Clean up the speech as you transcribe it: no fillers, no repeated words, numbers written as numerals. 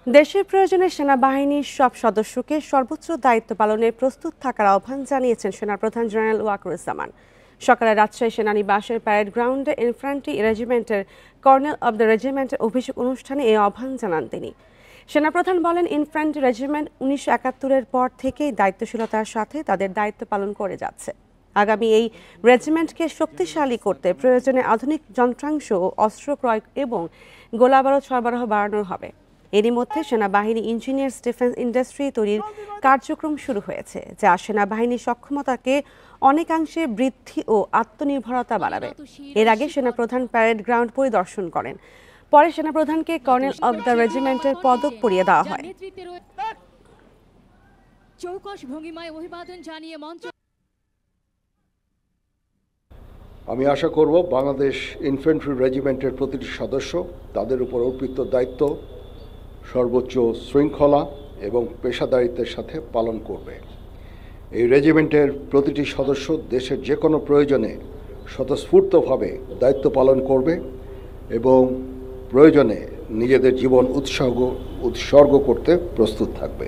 দেশের প্রয়োজনে সেনাবাহিনীর সব সদস্যকে সর্বোচ্চ দায়িত্ব পালনে প্রস্তুত থাকার আহ্বান জানিয়েছেন সেনাপ্রধান জেনারেল ওয়াকারুজ্জামান। সকালে রাজশাহী সেনানিবাসের প্যারেড গ্রাউন্ডে ইনফ্যান্ট্রি রেজিমেন্টের কর্নেল অব দ্য রেজিমেন্টের অভিষেক অনুষ্ঠানে এই আহ্বান জানান তিনি। সেনাপ্রধান বলেন, ইনফ্যান্ট্রি রেজিমেন্ট 1971-এর পর থেকেই দায়িত্বশীলতার সাথে তাদের দায়িত্ব পালন করে যাচ্ছে। আগামী এই রেজিমেন্টকে শক্তিশালী করতে প্রয়োজনে আধুনিক যন্ত্রাংশ ও অস্ত্র ক্রয় এবং গোলাবারুদ সরবরাহ বাড়ানো হবে। এরই মধ্যে সেনাবাহিনী ইঞ্জিনিয়ার্স ডিফেন্স ইন্ডাস্ট্রি তৈরির কার্যক্রম শুরু হয়েছে, যা সেনাবাহিনীর সক্ষমতাকে অনেকাংশে বৃদ্ধি ও আত্মনির্ভরতা বাড়াবে। এর আগে সেনাপ্রধান প্যারেড গ্রাউন্ড পরিদর্শন করেন। পরে সেনাপ্রধানকে কর্নেল অব দ্য রেজিমেন্টের পদক পরিয়ে দেওয়া হয়। আমি আশা করব বাংলাদেশ ইনফ্যান্ট্রি রেজিমেন্টের প্রতিটি সদস্য তাদের উপর অর্পিত দায়িত্ব সর্বোচ্চ শৃঙ্খলা এবং পেশাদারিত্বের সাথে পালন করবে। এই রেজিমেন্টের প্রতিটি সদস্য দেশের যে কোনো প্রয়োজনে স্বতঃস্ফূর্তভাবে দায়িত্ব পালন করবে এবং প্রয়োজনে নিজেদের জীবন উৎসর্গ করতে প্রস্তুত থাকবে।